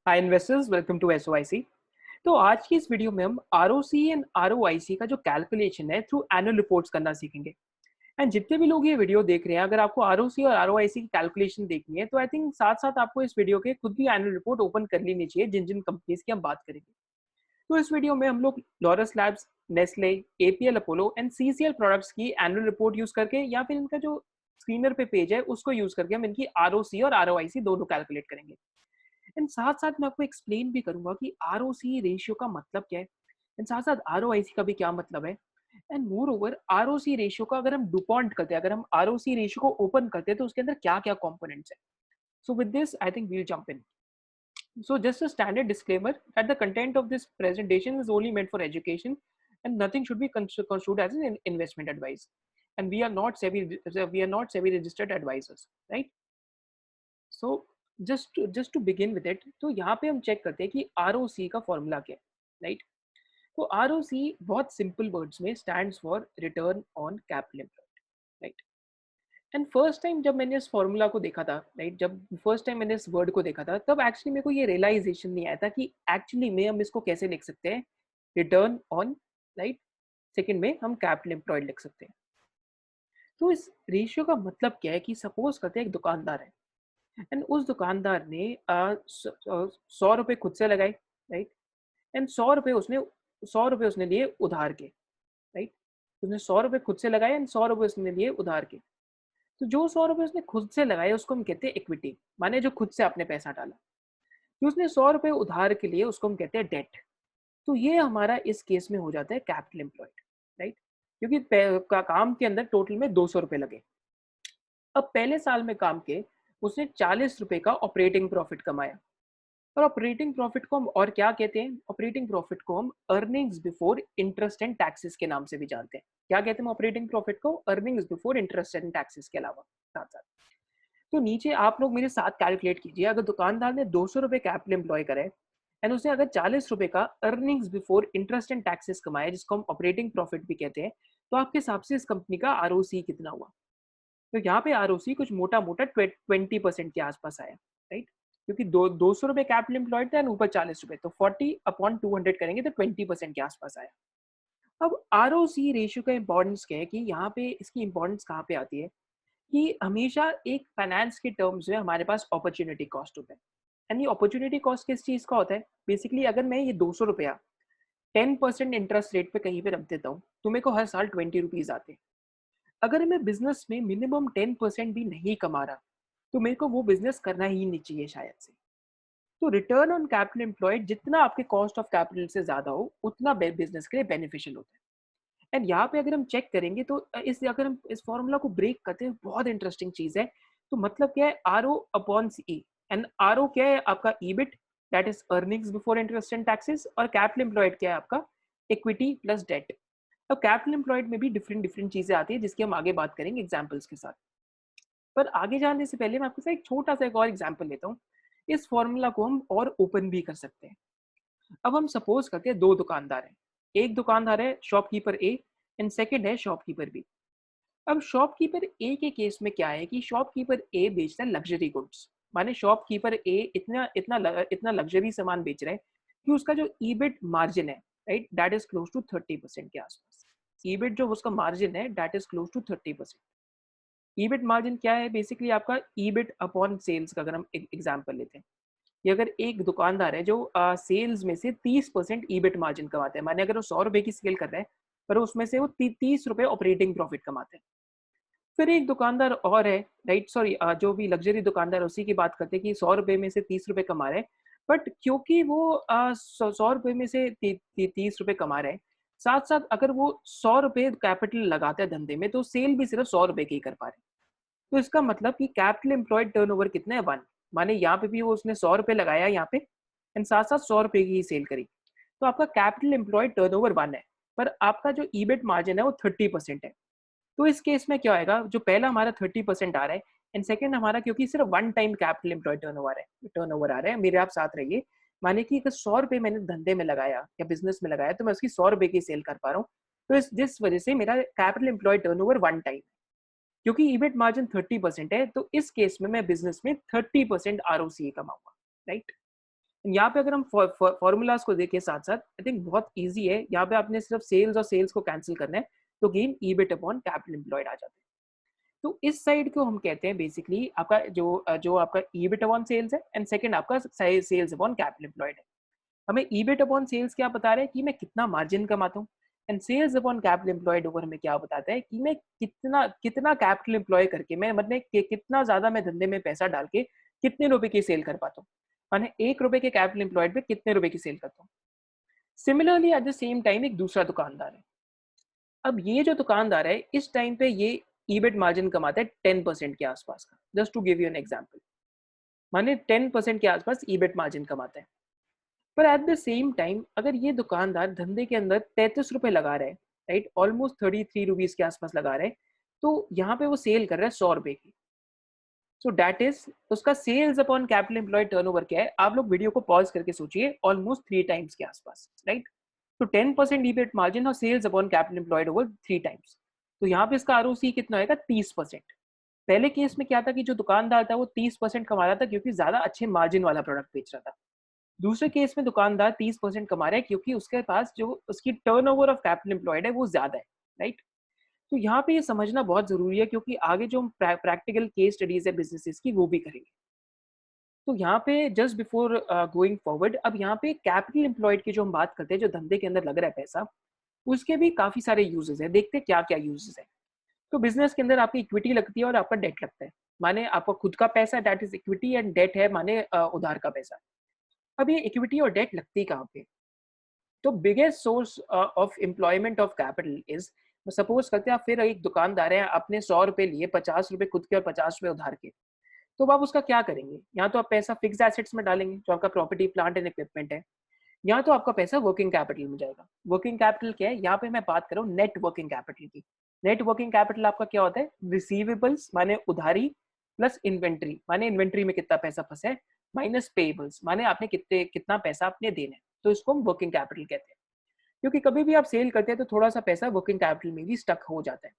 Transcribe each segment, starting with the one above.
Hi investors, welcome to SOIC. तो आज की इस वीडियो में हम आरओसी एंड आरओआईसी का जो कैलकुलेशन है थ्रू एनुअल रिपोर्ट्स करना सीखेंगे। एंड जितने भी लोग ये वीडियो देख रहे हैं, अगर आपको आरओसी और आरओआईसी की कैलकुलेशन देखनी है तो आई थिंक साथ साथ आपको इस वीडियो के खुद भी एनुअल रिपोर्ट ओपन कर लेनी चाहिए जिन जिन कंपनीज की हम बात करेंगे। तो इस वीडियो में हम लोग Laurus labs, Nestle, APL Apollo and CCL products की एनुअल रिपोर्ट यूज करके या फिर इनका जो स्क्रीनर पे पेज है उसको यूज करके हम इनकी आरओसी और आरओआईसी दोनों कैलकुलेट करेंगे। एंड साथ साथ मैं आपको एक्सप्लेन भी करूंगा कि आरओसी रेशियो का मतलब क्या है, एंड साथ साथ आरओआईसी का भी क्या मतलब है। And more over ROC ratio का अगर हम डुपॉन्ट करते हैं, अगर हम आरओसी रेशियो को ओपन करते हैं तो उसके अंदर क्या क्या कंपोनेंट्स है। So with this I think we'll jump in. So just a standard disclaimer that the content of this presentation is only meant for education and nothing should be construed as an investment advice. And we are not SEBI registered advisors, right? So just to begin with it, तो यहाँ पे हम check करते हैं कि ROC का formula क्या है, राइट? तो ROC बहुत सिंपल वर्ड्स में stands for return on capital employed, right? And first time जब मैंने इस फॉर्मूला को देखा था, राइट, जब फर्स्ट टाइम मैंने इस वर्ड को देखा था तब एक्चुअली मेरे को ये रियलाइजेशन नहीं आया था कि एक्चुअली में हम इसको कैसे लिख सकते हैं, रिटर्न ऑन, राइट, सेकंड में हम कैपिटल एम्प्लॉयड लिख सकते हैं। तो इस रेशियो का मतलब क्या है कि सपोज करते हैं एक दुकानदार है एंड उस दुकानदार ने 100 रुपये खुद से लगाए, राइट, एंड 100 रुपये उसने लिए उधार के, राइट। उसने 100 रुपये खुद से लगाए एंड 100 रुपये उसने लिए उधार के। तो जो 100 रुपये उसने खुद से लगाए उसको हम कहते हैं इक्विटी, माने जो खुद से आपने पैसा डाला। जो उसने 100 रुपये उधार के लिए उसको हम कहते हैं डेट। तो ये हमारा इस केस में हो जाता है कैपिटल एम्प्लॉयड, राइट, क्योंकि काम के अंदर टोटल में 200 रुपये लगे। अब पहले साल में काम के उसने 40 रुपये का ऑपरेटिंग प्रॉफिट कमाया। और ऑपरेटिंग प्रॉफिट को हम और क्या कहते हैं? ऑपरेटिंग प्रॉफिट को हम earnings before interest and taxes के नाम से भी जानते हैं। क्या कहते हैं ऑपरेटिंग प्रॉफिट को? Earnings before interest and taxes के अलावा साथ साथ। तो नीचे आप लोग मेरे साथ कैलकुलेट कीजिए, अगर दुकानदार ने 200 रुपये कैपिटल एम्प्लॉय करे एंड उसने अगर 40 रुपये का earnings before interest and taxes कमाया, जिसको हम ऑपरेटिंग प्रॉफिट भी कहते हैं, तो आपके हिसाब से इस कंपनी का आरओसी कितना हुआ? तो यहाँ पे आरओसी कुछ मोटा मोटा 20% के आसपास आया, राइट, क्योंकि 200 रुपये कैपिटल एम्प्लॉयड था ऊपर 40 रुपये, तो 40/200 करेंगे तो 20% के आसपास आया। अब आरओसी रेशियो का इंपॉर्टेंस क्या है कि यहाँ पे इसकी इंपॉर्टेंस कहाँ पे आती है कि हमेशा एक फाइनेंस के टर्म्स में हमारे पास अपॉर्चुनिटी कॉस्ट होता है। एंड ये अपॉर्चुनिटी कॉस्ट किस चीज़ का होता है? बेसिकली अगर मैं ये 200 रुपया 10% इंटरेस्ट रेट पे कहीं पे रख देता हूँ तो मेरे को हर साल 20 रुपीज़ आते हैं। अगर मैं बिजनेस में मिनिमम 10% भी नहीं कमा रहा तो मेरे को वो बिजनेस करना ही नहीं चाहिए शायद से। तो रिटर्न ऑन कैपिटल एम्प्लॉयड जितना आपके कॉस्ट ऑफ कैपिटल से ज्यादा हो उतना बिजनेस के लिए बेनिफिशियल होता है। एंड यहाँ पे अगर हम चेक करेंगे तो अगर हम इस फॉर्मूला को ब्रेक करते हैं, बहुत इंटरेस्टिंग चीज है। तो मतलब क्या है? R O upon C. And R O क्या है? आपका EBIT, that is earnings before interest and taxes. और कैपिटल एम्प्लॉयड क्या है? आपका इक्विटी प्लस डेट। अब कैपिटल एम्प्लॉयड में भी डिफरेंट डिफरेंट चीजें आती है जिसकी हम आगे बात करेंगे एग्जाम्पल्स के साथ। पर आगे जाने से पहले मैं आपके साथ एक छोटा सा एक और एग्जाम्पल लेता हूँ। इस फॉर्मूला को हम और ओपन भी कर सकते हैं। अब हम सपोज करते हैं दो दुकानदार हैं। एक दुकानदार है शॉपकीपर ए एंड सेकंड है शॉपकीपर बी। अब शॉपकीपर ए के केस में क्या है कि शॉपकीपर ए बेचता है लग्जरी गुड्स, माने शॉपकीपर ए इतना इतना इतना लग्जरी सामान बेच रहा है कि उसका जो ईबिट मार्जिन है, right, that is close to 30% के आसपास। ईबिट जो उसका मार्जिन है that is close to 30%। EBIT margin क्या है? बेसिकली आपका ईबिट अपॉन सेल्स का अगर हम एग्जांपल लेते हैं, ये अगर एक दुकानदार है जो सेल्स में से 30% ईबिट मार्जिन कमाते हैं, माने अगर वो 100 रुपये की सेल कर रहा है पर उसमें से वो 30 रुपये ऑपरेटिंग प्रॉफिट कमाते हैं। फिर एक दुकानदार और है, राइट, सॉरी, जो भी लग्जरी दुकानदार उसी की बात करते हैं कि 100 रुपये में से 30 रुपये कमा रहे हैं। बट क्योंकि वो 100 रुपये में से 30 रुपये कमा रहे हैं, साथ साथ अगर वो 100 रुपये कैपिटल लगाते हैं धंधे में तो सेल भी सिर्फ 100 रुपये की ही कर पा रहे हैं। तो इसका मतलब कि कैपिटल एम्प्लॉयड टर्नओवर कितना है? 1। माने यहाँ पे भी वो उसने 100 रुपये लगाया यहाँ पे एंड साथ साथ 100 रुपये की ही सेल करी, तो आपका कैपिटल एम्प्लॉयड टर्नओवर 1 है, पर आपका जो ईबिट मार्जिन है वो 30% है। तो इस केस में क्या होगा? जो पहला हमारा 30% आ रहा है एंड सेकंड हमारा, क्योंकि सिर्फ 1 टाइम कैपिटल एम्प्लॉयड टर्नओवर आ रहा है, मेरे आप साथ रहिए, माने कि अगर 100 रुपये मैंने धंधे में लगाया या बिजनेस में लगाया तो मैं उसकी 100 रुपये की सेल कर पा रहा हूँ। तो जिस वजह से मेरा कैपिटल एम्प्लॉयड टर्नओवर 1 टाइम, क्योंकि ईबिट मार्जिन 30% है, तो इस केस में मैं बिजनेस में 30% आरओसी कमाऊंगा, राइट। यहाँ पे अगर हम फॉर्मूलाज को देखें साथ साथ, आई थिंक बहुत इजी है। यहाँ पे आपने सिर्फ सेल्स और सेल्स को कैंसिल करना है, तो gain EBIT upon capital employed आ जाता है। तो इस साइड को हम कहते हैं बेसिकली आपका जो आपका ईबिट अपॉन सेल्स है, एंड सेकंड आपका सेल्स अपॉन कैपिटल एम्प्लॉयड है। हमें ईबिट अपॉन सेल्स क्या बता रहा है कि मैं कितना मार्जिन कमाता हूँ, and sales upon capital employed over हमें क्या बताता है कि मैं कितना कितना कैपिटल एम्प्लॉय करके, मैं मतलब कितना ज्यादा मैं धंधे में पैसा डाल के कितने रुपए की सेल कर पाता हूँ, माने 1 रुपए के कैपिटल एम्प्लॉयड पे कितने रुपए की सेल करता हूँ। Similarly at the same time एक दूसरा दुकानदार है। अब ये जो दुकानदार है इस टाइम पे ये ईबिट मार्जिन कमाता है 10% के आसपास का, just to give you an example. माने 10% के आसपास ईबिट मार्जिन कमाता है। पर एट द सेम टाइम अगर ये दुकानदार धंधे के अंदर 33 रुपए लगा रहा है, राइट, ऑलमोस्ट 33 रुपीज के आसपास लगा रहा है, तो यहाँ पे वो सेल कर रहा है 100 रुपए की। सो दैट इज उसका sales upon capital employed turnover क्या है, आप लोग वीडियो को पॉज करके सोचिए, ऑलमोस्ट 3 टाइम्स के आसपास, राइट। तो 10% ईबिट मार्जिन और sales upon capital employed over 3 times, तो यहाँ पे इसका आरओसी कितना आएगा, 30%। पहले केस में क्या था कि जो दुकानदार था वो 30% कमा रहा था क्योंकि ज्यादा अच्छे मार्जिन वाला प्रोडक्ट बेच रहा था। दूसरे केस में दुकानदार 30% कमा रहा है क्योंकि उसके पास जो उसकी टर्नओवर ऑफ कैपिटल एम्प्लॉयड है वो ज्यादा है, राइट। तो यहाँ पे ये समझना बहुत जरूरी है क्योंकि आगे जो हम प्रैक्टिकल केस स्टडीज है बिजनेसेस की वो भी करेंगे। तो यहाँ पे जस्ट बिफोर गोइंग फॉरवर्ड, अब यहाँ पे कैपिटल एम्प्लॉयड की जो हम बात करते हैं, जो धंधे के अंदर लग रहा है पैसा, उसके भी काफी सारे यूजेस है। देखते हैं क्या क्या यूजेस है। तो बिजनेस के अंदर आपकी इक्विटी लगती है और आपका डेट लगता है, माने आपका खुद का पैसा, that is equity, and debt है माने उधार का पैसा। अब ये इक्विटी और डेट लगती कहाँ पे? तो biggest source of employment of capital is, suppose करते हैं आप फिर एक दुकानदार है, आपने 100 रुपए लिए, 50 रुपए खुद के और 50 रुपए उधार के। तो अब आप उसका क्या करेंगे? या तो आप पैसा फिक्स एसेट्स में डालेंगे जो आपका प्रॉपर्टी प्लांट एंड इक्विपमेंट है, या तो आपका पैसा वर्किंग कैपिटल में जाएगा। वर्किंग कैपिटल क्या है? यहाँ पे मैं बात कर रहा हूँ नेट वर्किंग कैपिटल की। नेट वर्किंग कैपिटल आपका क्या होता है? रिसीवेबल्स माने उधारी, प्लस इन्वेंट्री माने इन्वेंट्री में कितना पैसा फंसा है, माइनस पेबल्स माने आपने कितना पैसा आपने देना है। तो इसको हम वर्किंग कैपिटल कहते हैं, क्योंकि कभी भी आप सेल करते हैं तो थोड़ा सा पैसा वर्किंग कैपिटल में भी स्टक हो जाता है।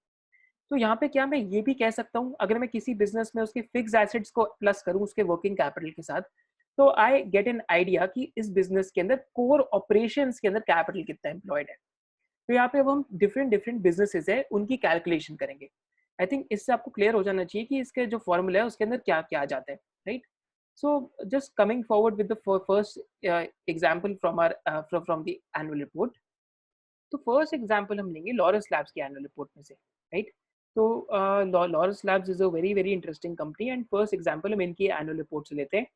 तो यहाँ पे क्या मैं ये भी कह सकता हूँ, अगर मैं किसी बिजनेस में उसके फिक्स एसेट्स को प्लस करूँ उसके वर्किंग कैपिटल के साथ, तो आई गेट एन आइडिया कि इस बिजनेस के अंदर कोर ऑपरेशंस के अंदर कैपिटल कितना एम्प्लॉयड है। तो यहाँ पे अब हम डिफरेंट डिफरेंट बिजनेसेस है उनकी कैलकुलेशन करेंगे। आई थिंक इससे आपको क्लियर हो जाना चाहिए कि इसके जो फॉर्मूला है उसके अंदर क्या क्या आ जाता है, right. So just coming forward with the first example from our from the annual report. तो फर्स्ट एग्जांपल हम लेंगे लॉरस लैब्स की एनुअल रिपोर्ट में से, राइट। तो Laurus labs is a very very interesting company, and first example हम इनकी annual report से लेते हैं,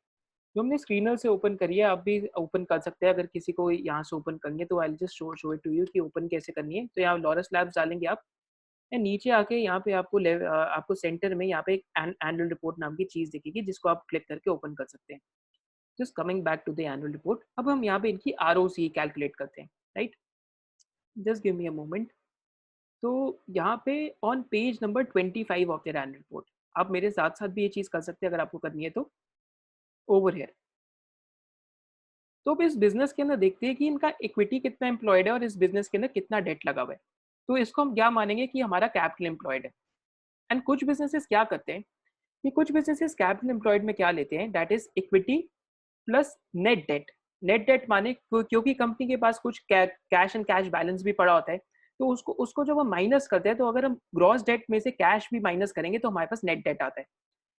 जो हमने स्क्रीनर से ओपन करी है। आप भी ओपन कर सकते हैं, अगर किसी को यहाँ से ओपन करनी है तो I just show it to you कि ओपन कैसे करनी है। तो यहाँ लॉरस लैब्स डालेंगे आप, एंड नीचे आके यहाँ पे आपको सेंटर में यहाँ पे एक एनुअल रिपोर्ट नाम की चीज दिखेगी जिसको आप क्लिक करके ओपन कर सकते हैं। Just coming back to the annual report, अब हम यहाँ पे इनकी आरओसी कैलकुलेट करते हैं, right. Just give me a moment. तो यहाँ पे on page number 25 of their annual report, आप मेरे साथ साथ भी ये चीज कर सकते हैं अगर आपको करनी है तो, ओवर हियर। तो अब इस बिजनेस के अंदर देखते हैं कि इनका इक्विटी कितना एम्प्लॉयड है और इस बिजनेस के अंदर कितना डेट लगा हुआ है। तो इसको हम क्या मानेंगे कि हमारा कैपिटल एम्प्लॉयड है। एंड कुछ बिजनेसेस क्या करते हैं कि कुछ बिजनेसेस कैपिटल एम्प्लॉयड में क्या लेते हैं, that is equity plus net date. Net date माने क्योंकि कंपनी के पास कुछ कैश एंड कैश बैलेंस भी पड़ा होता है, तो उसको उसको जब हम माइनस करते हैं, तो अगर हम ग्रॉस डेट में से कैश भी माइनस करेंगे तो हमारे पास नेट डेट आता है।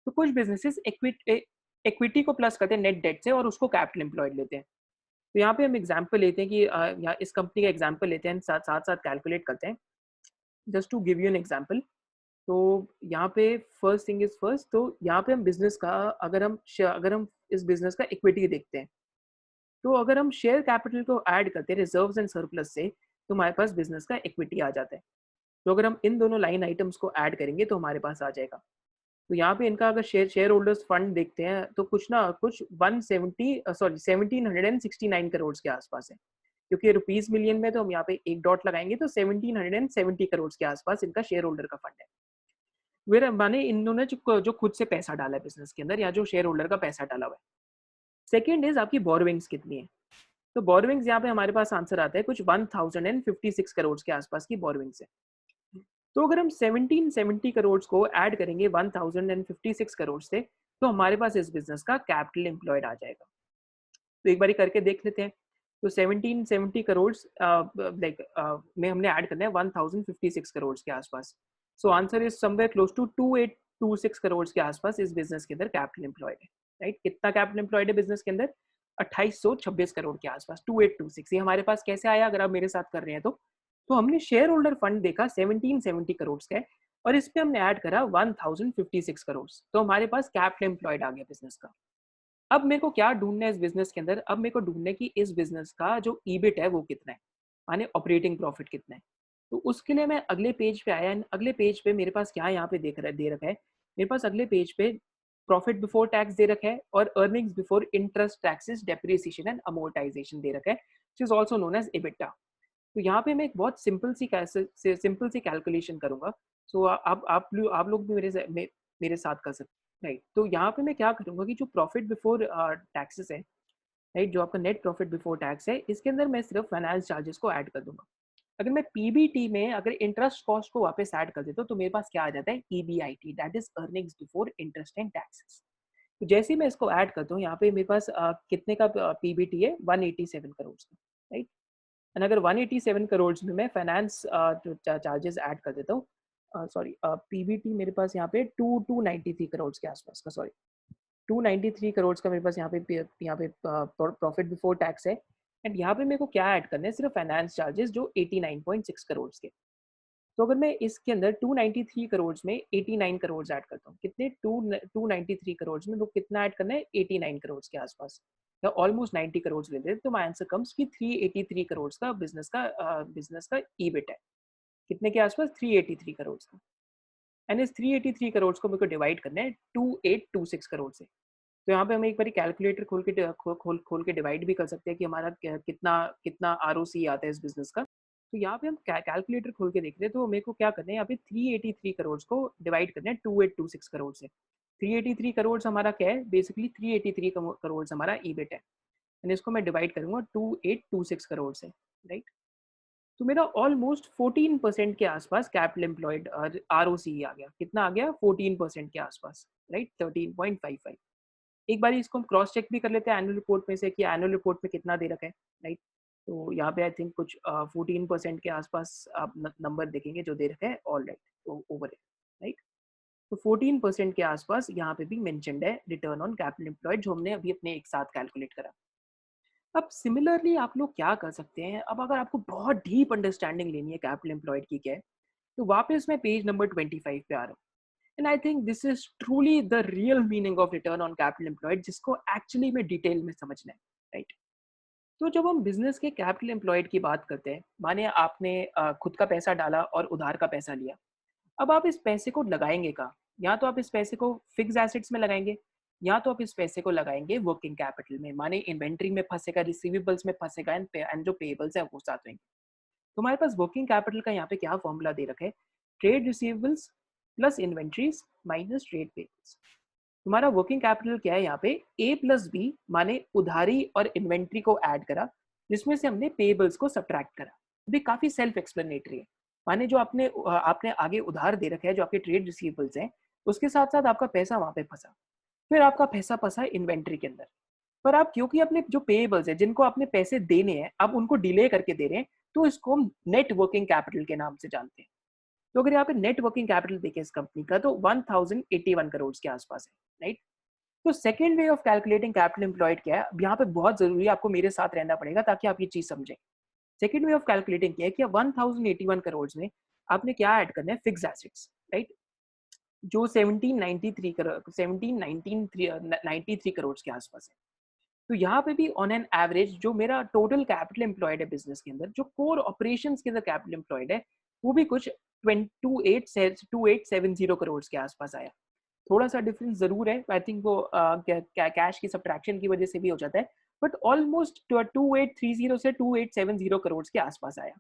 तो कुछ बिजनेसेस इक्विटी को प्लस करते हैं नेट डेट से और उसको कैपिटल एम्प्लॉयड लेते हैं। तो यहाँ पे हम एग्जाम्पल लेते हैं कि यहाँ इस कंपनी का एग्जाम्पल लेते हैं, साथ साथ साथ कैलकुलेट करते हैं। Just to give you an example, तो यहाँ पे फर्स्ट थिंग इज फर्स्ट, तो यहाँ पे हम बिजनेस का अगर हम इस बिजनेस का इक्विटी देखते हैं, तो अगर हम शेयर कैपिटल को ऐड करते हैं रिजर्व्स एंड सरप्लस से, तो हमारे पास बिजनेस का इक्विटी आ जाता है। तो अगर हम इन दोनों लाइन आइटम्स को ऐड करेंगे तो हमारे पास आ जाएगा। तो यहाँ पे इनका अगर शेयर होल्डर्स फंड देखते हैं तो कुछ ना कुछ 1769 करोड़ के आसपास है, क्योंकि रुपीज मिलियन में तो हम यहाँ पे एक डॉट लगाएंगे, तो 1770 करोड़ के आसपास इनका शेयर होल्डर का फंड है। वेर माने इन्होंने जो खुद से पैसा डाला है बिजनेस के अंदर, या जो शेयर होल्डर का पैसा डाला हुआ है। सेकेंड इज आपकी बोरोविंग्स कितनी है। तो बोरोविंग्स यहाँ पे हमारे पास आंसर आता है कुछ 1056 करोड़ के आसपास की बोरोविंग्स है। तो अगर हम 1770 करोड़ को ऐड करेंगे 1056 करोड़ से, तो हमारे पास इस बिजनेस का कैपिटल एम्प्लॉयड आ जाएगा। तो एक बारी करके देख लेते हैं। तो 1770 करोड़ में हमने ऐड करना है 1056 करोड़ के आसपास। So answer is somewhere close to 2826 crore के आसपास इस बिजनेस के अंदर कैपिटल एम्प्लॉयड है, राइट। कितना कैपिटल एम्प्लॉयड है बिजनेस के अंदर? 2826 करोड़ के आसपास, 2826। ये हमारे पास कैसे आया अगर आप मेरे साथ कर रहे हैं तो हमने शेयर होल्डर फंड देखा 1770 करोड़ का है और इस पे हमने ऐड करा 1056 करोड़, तो हमारे पास कैपिटल एम्प्लॉयड आ गया बिजनेस का। अब मेरे को क्या ढूंढना है इस बिजनेस के अंदर? अब मेरे को ढूंढना है कि इस बिजनेस का जो ईबिट है वो कितना है, माने ऑपरेटिंग प्रॉफिट कितना है। तो उसके लिए मैं अगले पेज पे आया एंड अगले पेज पे मेरे पास क्या यहाँ पे दे रखा है, मेरे पास अगले पेज पे प्रॉफिट बिफोर टैक्स दे रखा है और earnings before interest, taxes, depreciation and amortization दे रखा है, which is also known as EBITDA. तो यहाँ पे मैं एक बहुत सिंपल सी कैलकुलेशन करूंगा। सो आप लोग भी मेरे साथ कर सकते हैं, राइट। तो यहाँ पे मैं क्या करूंगा कि जो प्रॉफिट बिफोर टैक्सेस है, राइट, जो आपका नेट प्रॉफिट बिफोर टैक्स है, इसके अंदर मैं सिर्फ फाइनेंस चार्जेस को ऐड कर दूंगा। अगर मैं पीबीटी में अगर इंटरेस्ट कॉस्ट को वापस ऐड कर देता हूँ तो मेरे पास क्या आ जाता है? EBIT, that is earnings before interest and taxes. तो जैसे ही मैं इसको ऐड करता हूँ यहाँ पे मेरे पास कितने का पीबीटी है? 187 करोड़ का, राइट। एंड अगर 187 करोड़ में मैं फाइनेंस चार्जेस ऐड कर देता हूँ, सॉरी, पीबीटी मेरे पास यहाँ पे 293 करोड़ के आसपास का, सॉरी 293 करोड़ का मेरे पास यहाँ पे प्रॉफिट बिफोर टैक्स है। एंड यहाँ पे मेरे को क्या ऐड करना है? सिर्फ फाइनेंस चार्जेस जो 89.6 करोड़ के। तो अगर मैं इसके अंदर 293 करोड़ में 89 करोड़ ऐड करता हूँ, कितने? 293 करोड़ में तो कितना ऐड करना है? 89 करोड़ के आसपास, या ऑलमोस्ट 90 करोड़ ले लेते, तो माय आंसर कम्स कि 383 करोड़ का बिजनेस का ईबिट है। कितने के आसपास? 383 करोड़ का। एंड इस 383 करोड़ को मेरे को डिवाइड करना है 2826 करोड़ से। तो यहाँ पे हम एक बारी कैलकुलेटर खोल के डिवाइड भी कर सकते हैं कि हमारा कितना कितना आरओसी आता है इस बिजनेस का। तो यहाँ पे हम कैलकुलेटर खोल के देख रहे हैं, तो मेरे को क्या करना है? यहाँ पे 383 करोड़ को डिवाइड करना है 2826 करोड़ से। 383 करोड़ हमारा क्या है? बेसिकली 383 करोड़ हमारा ईबिट है, एंड इसको मैं डिवाइड करूंगा 2826 करोड़ से, राइट। तो मेरा ऑलमोस्ट 14% के आसपास कैपिटल एम्प्लॉयड आरओसी आ गया। कितना आ गया? 14% के आसपास, राइट, 13.55। एक बार इसको हम क्रॉस चेक भी कर लेते हैं एनुअल रिपोर्ट में से कि एनुअल रिपोर्ट में कितना दे रखा है, राइट। तो यहाँ पे आई थिंक कुछ 14% के आसपास आप नंबर देखेंगे जो दे रखा है, ऑल राइट, तो ओवर है, राइट। तो 14% के आसपास यहाँ पे भी मेंशन्ड है रिटर्न ऑन कैपिटल एम्प्लॉयड, जो हमने अभी अपने एक साथ कैलकुलेट करा। अब सिमिलरली आप लोग क्या कर सकते हैं? अब अगर आपको बहुत डीप अंडरस्टैंडिंग लेनी है कैपिटल एम्प्लॉयड की क्या है, तो वापस मैं पेज नंबर 25 पे आ रहा हूँ। And I think this is truly the real meaning of return on capital employed, जिसको एक्चुअली में डिटेल में समझना है, राइट। तो जब हम बिजनेस के कैपिटल एम्प्लॉयड की बात करते हैं, माने आपने खुद का पैसा डाला और उधार का पैसा लिया। अब आप इस पैसे को लगाएंगे कहाँ? या तो आप इस पैसे को फिक्स एसेट्स में लगाएंगे, या तो आप इस पैसे को लगाएंगे वर्किंग कैपिटल में, माने इन्वेंट्री में फंसेगा, रिसीवेबल्स में फंसेगा, एंड जो पेबल्स है वो साथ होंगे। तो हमारे पास वर्किंग कैपिटल का यहाँ पे क्या फॉर्मूला दे रखा है? Trade receivables plus inventories minus trade payables. तुम्हारा वर्किंग कैपिटल क्या है? यहाँ पे ए प्लस बी, माने उधारी और इन्वेंट्री को ऐड करा, जिसमें से हमने पेबल्स को सब्ट्रैक्ट करा। भी काफी सेल्फ एक्सप्लेनेटरी है। माने जो आपने आपने आगे उधार दे रखा है, जो आपके ट्रेड रिसीवेबल्स हैं, उसके साथ साथ आपका पैसा वहां पे फंसा, फिर आपका पैसा फंसा इन्वेंट्री के अंदर। पर आप क्योंकि अपने जो पेएबल्स है, जिनको आपने पैसे देने हैं, आप उनको डिले करके दे रहे हैं, तो इसको हम नेट वर्किंग कैपिटल के नाम से जानते हैं। तो अगर यहाँ पे नेट वर्किंग कैपिटल देखें इस कंपनी का, तो 1081 करोड़ के आसपास है, राइट। तो second way of calculating capital employed क्या है? अब यहाँ पे बहुत जरूरी है, आपको मेरे साथ रहना पड़ेगा ताकि आप ये चीज समझें। सेकेंड वे ऑफ कैलकुलेटिंग क्या है कि 1081 करोड़ में आपने क्या ऐड करना है? फिक्स एसेट्स, राइट, जो 1793 करोड़ 1793 करोड़ के आसपास है। तो यहाँ पे भी ऑन एन एवरेज जो मेरा टोटल कैपिटल एम्प्लॉयड है बिजनेस के अंदर, जो कोर ऑपरेशंस के अंदर कैपिटल एम्प्लॉयड है, वो भी कुछ 2870 करोड़ के आसपास आया। थोड़ा सा डिफरेंस जरूर है, आई थिंक वो कैश की सब्ट्रैक्शन की वजह से भी हो जाता है, बट ऑलमोस्ट 2830 से 2870 करोड़ के आसपास आया।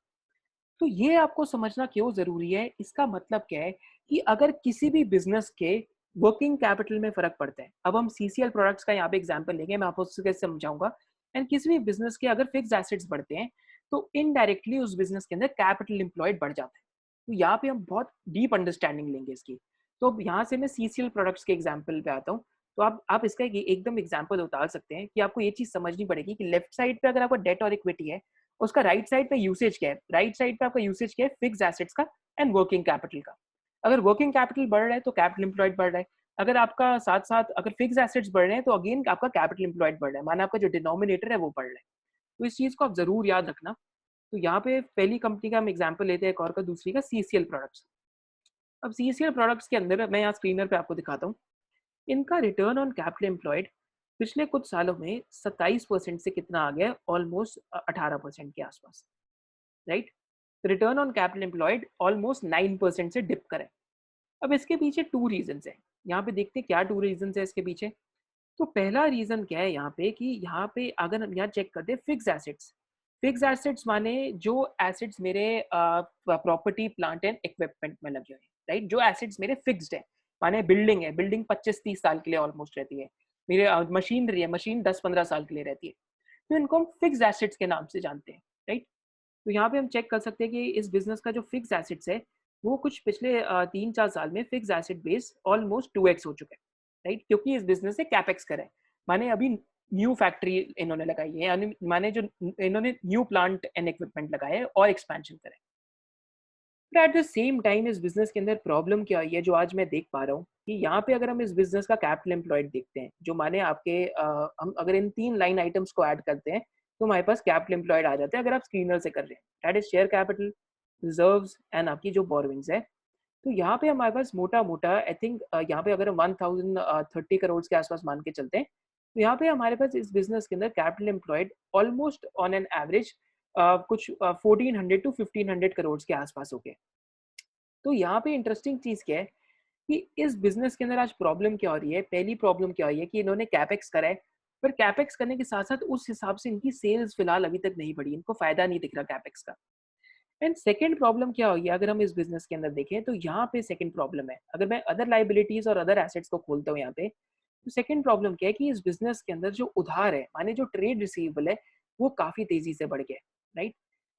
तो ये आपको समझना क्यों जरूरी है? इसका मतलब क्या है कि अगर किसी भी बिजनेस के वर्किंग कैपिटल में फर्क पड़ता है, अब हम सीसीएल प्रोडक्ट्स का यहाँ पे एग्जांपल लेंगे, मैं आपको उससे कैसे समझाऊंगा। एंड किसी भी बिजनेस के अगर फिक्स एसेट्स बढ़ते हैं, तो इनडायरेक्टली उस बिजनेस के अंदर कैपिटल एम्प्लॉयड बढ़ जाता है। तो यहाँ पे हम बहुत डीप अंडरस्टैंडिंग लेंगे इसकी। तो यहाँ से मैं सीसीएल प्रोडक्ट्स के एग्जाम्पल पे आता हूँ। तो आप इसका एकदम एग्जांपल उतार सकते हैं कि आपको ये चीज़ समझनी पड़ेगी कि लेफ्ट साइड पे अगर आपका डेट और इक्विटी है, उसका राइट साइड पे यूसेज क्या है? राइट साइड पे आपका यूसेज क्या है? फिक्स्ड एसेट्स का एंड वर्किंग कैपिटल का। अगर वर्किंग कैपिटल बढ़ रहा है तो कैपिटल एम्प्लॉयड बढ़ रहा है। अगर आपका साथ-साथ अगर फिक्स्ड एसेट्स बढ़ रहे हैं तो अगेन आपका कैपिटल एम्प्लॉयड बढ़ रहा है। माना आपका जो डिनोमिनेटर है वो बढ़ रहा है। तो इस चीज़ को आप ज़रूर याद रखना। तो यहाँ पे पहली कंपनी का हम एग्जांपल लेते हैं एक और का, दूसरी का सीसीएल प्रोडक्ट्स। अब सीसीएल प्रोडक्ट्स के अंदर मैं यहाँ स्क्रीनर पे आपको दिखाता हूँ। इनका रिटर्न ऑन कैपिटल एम्प्लॉयड पिछले कुछ सालों में 27% से कितना आ गया है, ऑलमोस्ट 18% के आसपास, right? Return on capital employed almost 9% से डिप करें। अब इसके पीछे टू रीजंस हैं। यहाँ पे देखते हैं क्या टू रीजंस है इसके पीछे। तो पहला रीजन क्या है यहाँ पे कि यहाँ पे अगर हम यहाँ चेक करते हैं फिक्स एसेट्स। फिक्स एसेट्स माने जो एसेट्स मेरे प्रॉपर्टी प्लांट एंड इक्विपमेंट में लगे हुए हैं, राइट? जो एसेट्स मेरे फिक्स्ड है, माने बिल्डिंग है, बिल्डिंग 25-30 साल के लिए ऑलमोस्ट रहती है। मेरे मशीनरी है, मशीन 10-15 साल के लिए रहती है। तो इनको हम फिक्स एसेट्स के नाम से जानते हैं, राइट? तो यहाँ पे हम चेक कर सकते हैं कि इस बिजनेस का जो फिक्स एसेट्स है वो कुछ पिछले 3-4 साल में fix asset base almost 2x हो चुका है, राइट? क्योंकि इस बिजनेस से कैपेक्स करा है, माने अभी न्यू फैक्ट्री इन्होंने लगाई है, यानी माने जो इन्होंने न्यू प्लांट एंड इक्विपमेंट लगाए है और एक्सपेंशन करे। But at the same time इस बिजनेस के अंदर प्रॉब्लम क्या है, जो आज मैं देख पा रहा हूँ कि यहाँ पे अगर हम इस बिजनेस का कैपिटल एम्प्लॉयड देखते हैं, जो माने आपके हम अगर इन 3 लाइन आइटम्स को ऐड करते हैं तो हमारे पास कैपिटल एम्प्लॉयड आ जाते हैं, अगर आप स्क्रीनर से कर रहे हैं। That is share capital, reserves and आपकी जो बोरोइंग्स है। तो यहाँ पे हमारे पास मोटा-मोटा आई थिंक यहाँ पे अगर हम 1030 करोड़ के आसपास मान के चलते हैं, तो यहाँ पे हमारे पास इस बिज़नेस के अंदर capital employed almost on an average कुछ 1400 टू 1500 करोड़ के आसपास हो गए। तो यहाँ पे इंटरेस्टिंग चीज़ क्या है कि इस बिज़नेस के अंदर आज प्रॉब्लम क्या हो रही है? पहली प्रॉब्लम क्या हो रही है कि इन्होंने कैपेक्स करा है, पर कैपेक्स करने के साथ-साथ उस हिसाब से इनकी सेल्स फिलहाल अभी तक नहीं बढ़ी, इनको फ़ायदा नहीं दिख रहा कैपेक्स का। एंड सेकंड प्रॉब्लम क्या होगी अगर हम इस बिजनेस के अंदर देखें, तो यहाँ पे सेकंड प्रॉब्लम है, अगर मैं अदर लाइबिलिटीज और अदर एसेट्स को खोलता हूँ यहाँ पे, तो सेकंड प्रॉब्लम क्या है कि इस बिजनेस के अंदर जो उधार है, माने जो ट्रेड रिसीवेबल है, वो काफी तेजी से बढ़ गया है, राइट?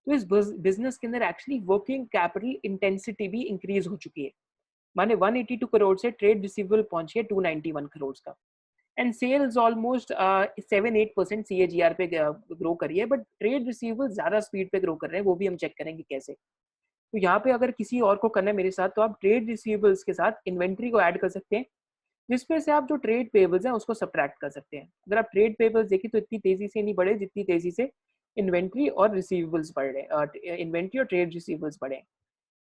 तो इस बिजनेस के अंदर एक्चुअली वर्किंग कैपिटल इंटेंसिटी भी इंक्रीज हो चुकी है, माने 182 करोड़ से ट्रेड रिसीवेबल पहुंच गया 291 करोड़ का। एंड सेल्स ऑलमोस्ट 7-8% CAGR पे ग्रो करी है, बट ट्रेड रिसीवेबल ज्यादा स्पीड पे ग्रो कर रहे हैं, वो भी हम चेक करेंगे कैसे। तो यहाँ पे अगर किसी और को करना है मेरे साथ, तो आप ट्रेड रिसीवेबल्स के साथ इन्वेंट्री को ऐड कर सकते हैं, जिसमें से आप जो ट्रेड पेबल्स हैं उसको सब्ट्रैक्ट कर सकते हैं। अगर आप ट्रेड पेबल्स देखिए तो इतनी तेजी से नहीं बढ़े जितनी तेजी से इन्वेंट्री और रिसीवेबल्स बढ़ रहे हैं, इन्वेंट्री और ट्रेड रिसीवेबल्स बढ़े हैं।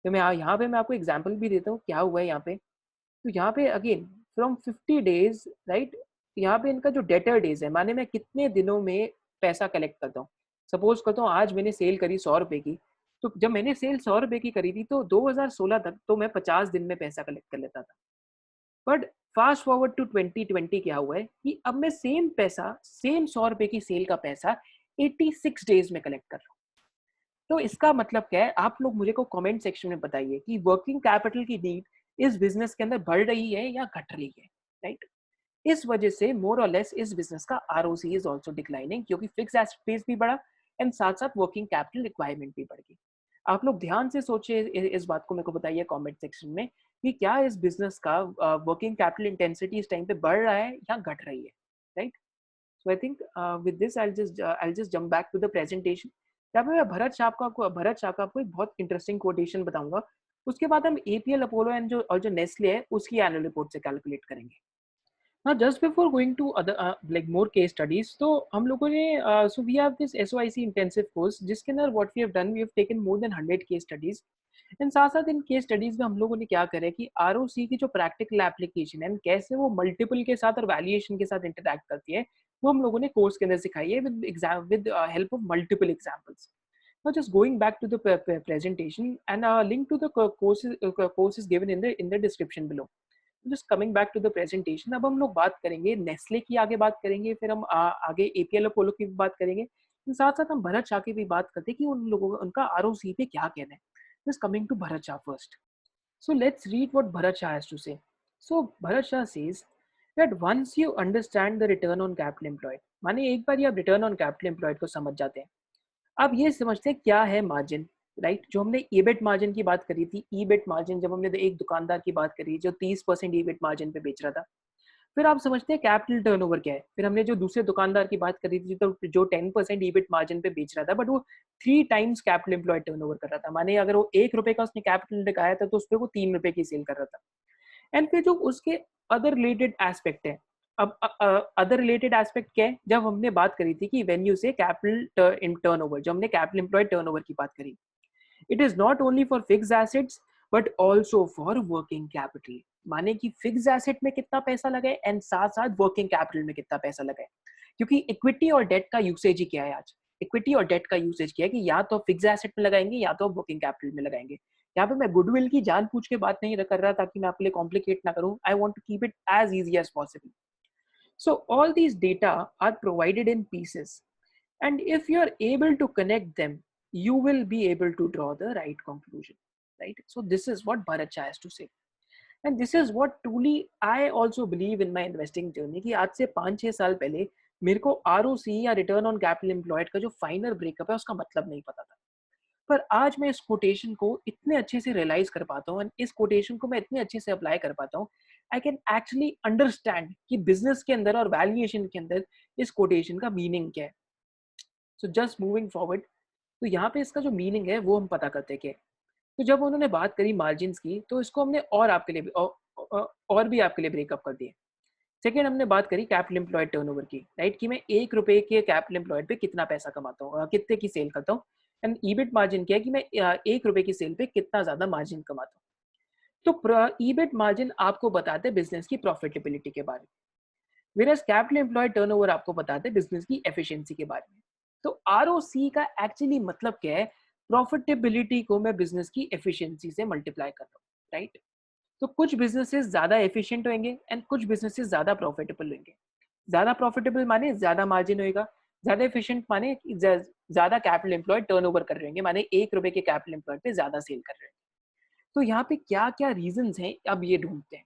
तो मैं यहाँ पे मैं आपको एग्जाम्पल भी देता हूँ क्या हुआ है यहाँ पे। तो यहाँ पे अगेन फ्रॉम 50 डेज, राइट? यहाँ पे इनका जो डेटर डेज है, माने मैं कितने दिनों में पैसा कलेक्ट करता हूँ। सपोज करता हूँ आज मैंने सेल करी 100 रुपए की, तो जब मैंने सेल 100 रुपए की करी थी तो 2016 तक तो मैं 50 दिन में पैसा कलेक्ट कर लेता था। बट फास्ट फॉरवर्ड टू 2020 क्या हुआ है कि अब मैं सेम पैसा, सेम 100 रुपए की सेल का पैसा 86 डेज में कलेक्ट कर रहा हूँ। तो इसका मतलब क्या है, आप लोग मुझे को कमेंट सेक्शन में बताइए कि वर्किंग कैपिटल की नीड इस बिजनेस के अंदर बढ़ रही है या घट रही है, राइट? इस वजह से मोर और लेस इस बिजनेस का आरओसी इज आल्सो डिक्लाइनिंग, क्योंकि फिक्स एसेट बेस भी बढ़ा एंड साथ साथ वर्किंग कैपिटल रिक्वायरमेंट भी बढ़ गई। आप लोग ध्यान से सोचिए, इस बात को मेरे को बताइए कमेंट सेक्शन में कि क्या इस बिजनेस का वर्किंग कैपिटल इंटेंसिटी इस टाइम पे बढ़ रहा है या घट रही है, right? So I think with this I just jump back to the presentation. यहाँ पे मैं भरत शाह का आपको एक बहुत इंटरेस्टिंग कोटेशन बताऊंगा। उसके बाद हम एपीएल अपोलो एंड जो नेस्ले है उसकी एनुअल रिपोर्ट से कैलकुलेट करेंगे। हाँ, just before going to other like more case studies, तो हम लोगों ने so we have this SOIC intensive course, जिसके अंदर what we have done, we have taken more than 100 case studies. And साथ साथ इन केस स्टडीज में हम लोगों ने क्या करा है कि आरओसी की जो प्रैक्टिकल एप्लीकेशन है कैसे वो मल्टीपल के साथ और वैल्यूएशन के साथ इंटरैक्ट करती है, वो हम लोगों ने कोर्स के अंदर सिखाई है with help of multiple examples. Now just going back to the presentation, and link to the course is given in the description below. Just coming back to the presentation, अब हम लोग बात करेंगे नेस्ले की, आगे बात करेंगे, फिर हम आगे एपीएल अपोलो की भी बात करेंगे, साथ साथ हम भरत शाह की भी बात करते हैं कि उन लोगों का उनका आरओसी पे क्या कहना है। Just coming to Bharat Shah first, so let's read what Bharat Shah has to say. So Bharat Shah says that once you understand the return on capital employed, माने एक बार ये आप रिटर्न ऑन कैपिटल एम्प्लॉयड को समझ जाते हैं, अब ये समझते हैं क्या है मार्जिन, राइट? जो हमने ईबिट मार्जिन की बात करी थी, ईबिट मार्जिन जब हमने एक दुकानदार की बात करी जो 30% ईबिट मार्जिन पे बेच रहा था, फिर आप समझते हैं कैपिटल टर्नओवर क्या है। फिर हमने जो दूसरे दुकानदार की बात करी थी, तो जो 10% ईबिट मार्जिन पे बेच रहा था, बट वो 3 टाइम्स कैपिटल एम्प्लॉयड टर्नओवर कर रहा था। माने अगर वो 1 रुपए का उसने कैपिटल लगाया था, तो उसपे वो 3 रुपए की सेल कर रहा था। एंड फिर जो उसके अदर रिलेटेड एस्पेक्ट है, अब अदर रिलेटेड एस्पेक्ट क्या है, जब हमने बात करी थी कि व्हेन यू से कैपिटल इन टर्नओवर, जब हमने कैपिटल एम्प्लॉयड टर्नओवर की बात करी, it is not only for fix assets but also for working capital. माने कि फिक्स एसेट में कितना पैसा लगाए एंड साथ साथ वर्किंग कैपिटल में कितना पैसा लगाए। क्योंकि इक्विटी और डेट का यूसेज ही क्या है आज, इक्विटी और डेट का यूसेज क्या है कि या तो फिक्स एसेट में लगाएंगे या तो वर्किंग कैपिटल में लगाएंगे। यहाँ पे मैं गुडविल की जान पूछ के बात नहीं कर रहा ताकि मैं आपके लिए कॉम्प्लिकेट ना करूं। I want to keep it as easy as possible. So all these data are provided in pieces, and if you are able to connect them, you will be able to draw the right conclusion, right? So this is what Bharat has to say, and this is what truly I also believe in my investing journey, कि आज से 5-6 साल पहले मेरे को ROC या return on capital employed का जो फाइनल ब्रेकअप है उसका मतलब नहीं पता था। पर आज मैं इस कोटेशन को इतने अच्छे से रियलाइज कर पाता हूँ, इस कोटेशन को मैं इतने अच्छे से अप्लाई कर पाता हूँ, आई कैन एक्चुअली अंडरस्टैंड कि बिजनेस के अंदर और वैल्यूएशन के अंदर इस कोटेशन का मीनिंग क्या है। सो जस्ट मूविंग फॉरवर्ड, तो यहाँ पे इसका जो मीनिंग है वो हम पता करते हैं। तो जब उन्होंने बात करी मार्जिन्स की, तो इसको हमने और आपके लिए और भी आपके लिए ब्रेकअप कर दिए। सेकेंड, हमने बात करी कैपिटल एम्प्लॉयड टर्नओवर की, राइट, कि मैं 1 रुपए के कैपिटल एम्प्लॉयड पे कितना पैसा कमाता हूँ, कितने की सेल करता हूँ। एंड ईबिट मार्जिन क्या है कि मैं 1 रुपए की सेल पे कितना ज्यादा मार्जिन कमाता हूँ। तो ईबिट मार्जिन आपको बताते हैं बिजनेस की प्रॉफिटेबिलिटी के बारे में, वेरएज कैपिटल एम्प्लॉयड टर्नओवर आपको बताते हैं बिजनेस की एफिशिएंसी के बारे में। तो आरओसी का एक्चुअली मतलब क्या है, प्रॉफिटेबिलिटी को मैं बिजनेस की एफिशिएंसी से मल्टीप्लाई कर रहा हूँ, राइट। तो कुछ बिजनेसेस ज्यादा एफिशिएंट होंगे एंड कुछ बिजनेसेस ज्यादा प्रॉफिटेबल होंगे। ज्यादा प्रॉफिटेबल माने ज्यादा मार्जिन होगा, ज्यादा एफिशिएंट माने ज्यादा कैपिटल एम्प्लॉयड टर्नओवर कर रहे होंगे, माने 1 रुपए के कैपिटल एम्प्लॉयड पे ज्यादा सेल कर रहे हैं। तो यहाँ पे क्या क्या रीजंस हैं, अब ये ढूंढते हैं।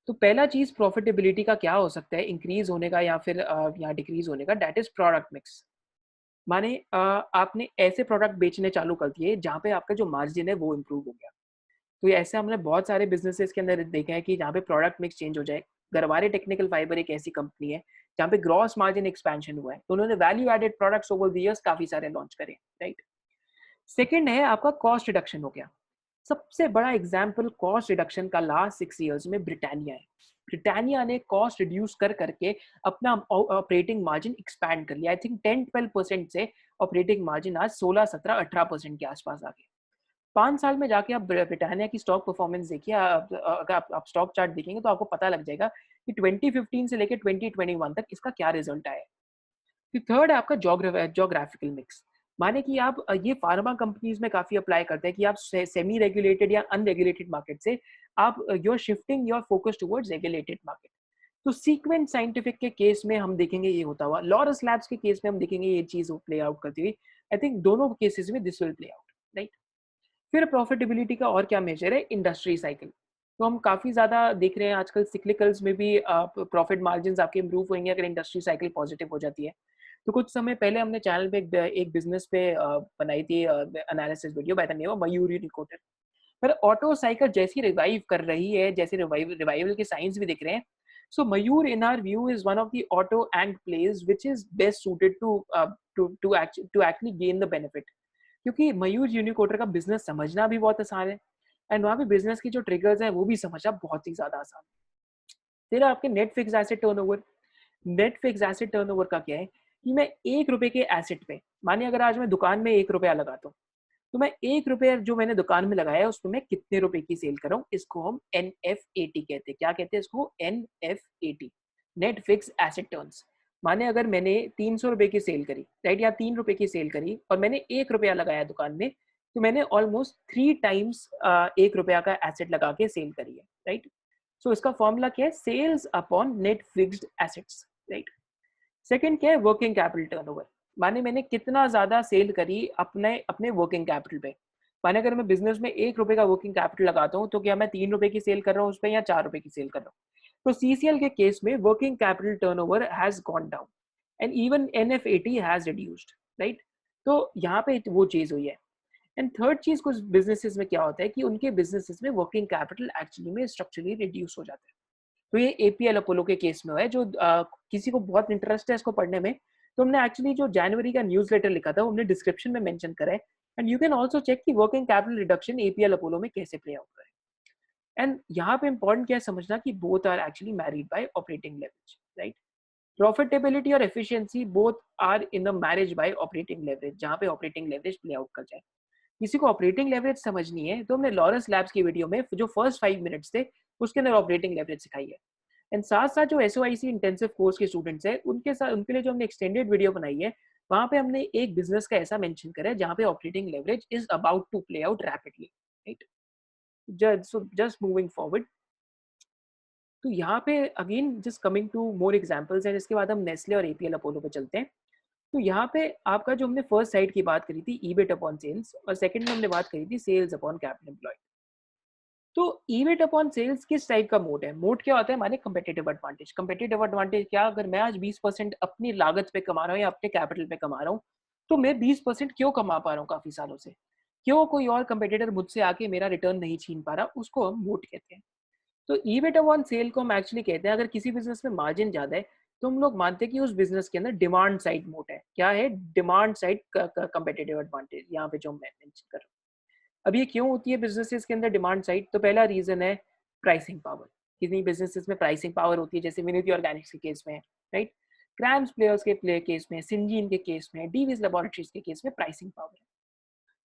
तो पहला चीज प्रॉफिटेबिलिटी का क्या हो सकता है, इंक्रीज होने का या फिर या डिक्रीज होने का, दैट इज प्रोडक्ट मिक्स। माने आपने ऐसे प्रोडक्ट बेचने चालू कर दिए जहाँ पे आपका जो मार्जिन है वो इम्प्रूव हो गया। तो ऐसे हमने बहुत सारे बिजनेसेस के अंदर देखा है कि जहाँ पे प्रोडक्ट मिक्स चेंज हो जाए। गरवारे टेक्निकल फाइबर एक ऐसी कंपनी है जहाँ पे ग्रॉस मार्जिन एक्सपेंशन हुआ है, तो उन्होंने value added products over the years काफी सारे लॉन्च करे, राइट। सेकेंड है आपका कॉस्ट रिडक्शन हो गया। सबसे बड़ा एग्जाम्पल कॉस्ट रिडक्शन का लास्ट 6 इयर्स में ब्रिटानिया है। ब्रिटानिया ने कॉस्ट रिड्यूस कर करके अपना ऑपरेटिंग मार्जिन एक्सपैंड कर लिया। आई थिंक 10-12% से ऑपरेटिंग मार्जिन आज 16-17-18% के आसपास आ गया। 5 साल में जाके आप ब्रिटानिया की स्टॉक परफॉर्मेंस देखिए, अगर आप स्टॉक चार्ट देखेंगे तो आपको पता लग जाएगा कि 2015 से लेकर 2021 तक इसका क्या रिजल्ट आया है। फिर थर्ड है आपका जोग्राफिकल मिक्स। माने कि आप ये फार्मा कंपनीज में काफी अप्लाई करते हैं कि आप सेमी रेगुलेटेड या अनरेगुलेटेड मार्केट से आप you are shifting your focus towards regulated market. तो सीक्वेंट साइंटिफिक के केस में हम देखेंगे ये होता हुआ, लॉरस लैब्स के केस में हम देखेंगे ये चीज प्ले आउट करती हुई। आई थिंक दोनों केसेस में this will play out, right. फिर प्रॉफिटेबिलिटी का और क्या मेजर है, इंडस्ट्री साइकिल। तो हम काफी ज्यादा देख रहे हैं आजकल सिक्लिकल्स में भी प्रॉफिट मार्जिन आपके इंप्रूव होंगे अगर इंडस्ट्री साइकिल पॉजिटिव हो जाती है। तो कुछ समय पहले हमने चैनल पे एक बिजनेस पे बनाई थी analysis video by the name of Mayur Uniquoters. पर ऑटो साइकिल जैसी रिवाइव कर रही है, जैसे रिवाइवल के साइंस भी दिख रहे हैं। So Mayur in our view is one of the auto and place which is best suited to actually gain the benefit. क्योंकि मयूर यूनिकोटर का बिजनेस समझना भी बहुत आसान है एंड वहाँ पे बिजनेस की जो ट्रिगर्स हैं वो भी समझना बहुत ही ज्यादा आसान है। फिर आपके net fix asset turnover. Net fix asset turnover का क्या है कि मैं 1 रुपए के एसेट पे, मानिए अगर आज मैं दुकान में 1 रुपया लगाता हूँ, तो मैं 1 रुपया जो मैंने दुकान में लगाया है उसमें मैं कितने रुपए की सेल कर रहा हूँ, इसको हम NFAT कहते हैं। क्या कहते हैं इसको, NFAT, net fix asset turns. माने अगर मैंने 300 रुपए की सेल करी, राइट, या 3 रुपए की सेल करी और मैंने 1 रुपया लगाया दुकान में, तो मैंने ऑलमोस्ट 3 टाइम्स 1 रुपया का एसेट लगा के सेल करी है, राइट। सो इसका फॉर्मूला क्या है, sales upon net fixed assets, right. Second क्या है, वर्किंग कैपिटल टर्नओवर। माने मैंने कितना ज्यादा सेल करी अपने अपने वर्किंग कैपिटल पे। माने अगर मैं बिजनेस में 1 रुपए का वर्किंग कैपिटल लगाता हूँ, तो क्या मैं 3 रुपए की सेल कर रहा हूँ उस पर या 4 रुपए की सेल कर रहा हूँ। तो CCL के केस में working capital turnover has gone down and even NFAT has reduced, right. तो यहाँ पे वो चीज हुई है। एंड थर्ड चीज, कुछ बिजनेसेस में क्या होता है कि उनके बिजनेसेस में वर्किंग कैपिटल एक्चुअली में स्ट्रक्चरली रिड्यूस हो जाता है। तो ये एपीएल अपोलो के केस में है, जो किसी को बहुत इंटरेस्ट है इसको पढ़ने में, तो हमने एक्चुअली जो जनवरी का न्यूज़लेटर लिखा था, वो हमने डिस्क्रिप्शन में मेंशन करा है। And you can also check कि working capital reduction APL Apollo में कैसे प्ले आउट करे। एंड यहाँ पे इंपॉर्टेंट क्या है समझना कि both are actually married by operating leverage, right? Profitability और efficiency both are in the marriage by operating leverage, जहाँ पे ऑपरेटिंग लेवरेज प्ले आउट कर जाए। किसी को ऑपरेटिंग लेवरेज समझनी है तो हमने लॉरेंस लैब्स की वीडियो में जो फर्स्ट 5 मिनट्स थे, उसके अंदर ऑपरेटिंग लेवरेज सिखाई है। एंड साथ साथ जो एसओआईसी इंटेंसिव कोर्स के स्टूडेंट्स हैं, उनके साथ उनके लिए जो हमने एक्सटेंडेड वीडियो बनाई है, वहाँ पे हमने एक बिजनेस का ऐसा मेंशन करा है जहाँ पे operating leverage is about to play out rapidly, right? Just moving forward, तो यहाँ पे again just coming to more examples है, इसके बाद हम नेस्ले और एपीएल अपोलो पे चलते हैं। तो यहाँ पे आपका जो हमने फर्स्ट साइड की बात करी थी ईबिट अपॉन सेल्स, और सेकंड में हमने बात करी थी सेल्स अपॉन कैपिटल एम्प्लॉयड। तो ईबिट अपॉन सेल्स किस टाइप का मोड है? मोड क्या होता है? हमारे कंपेटिटिव एडवांटेज। कंपेटिटिव एडवांटेज क्या? अगर मैं आज 20% अपनी लागत पे कमा रहा हूँ या अपने कैपिटल पे कमा रहा हूँ, तो मैं 20% क्यों कमा पा रहा हूँ काफी सालों से? क्यों कोई और कंपेटिटर मुझसे आके मेरा रिटर्न नहीं छीन पा रहा? उसको हम मोड कहते हैं। तो ईबिट अपॉन सेल को हम एक्चुअली कहते हैं, अगर किसी बिजनेस में मार्जिन ज्यादा है तो हम लोग मानते हैं कि उस बिजनेस के अंदर डिमांड साइड मोड है। क्या है? डिमांड साइड कंपेटिटिव एडवांटेज, यहाँ पे जो मैं मेंशन कर रहा हूँ। अब ये क्यों होती है बिजनेसेस के अंदर डिमांड साइड? तो पहला रीजन है प्राइसिंग पावर। कितनी बिजनेसेस में प्राइसिंग पावर होती है, जैसे विनिटी ऑर्गेनिक्स के केस में, राइट? क्रैम्स प्लेयर्स के प्ले केस में, सिंजीन के केस में, डीवीज लेबोरेटरीज के केस में प्राइसिंग पावर है।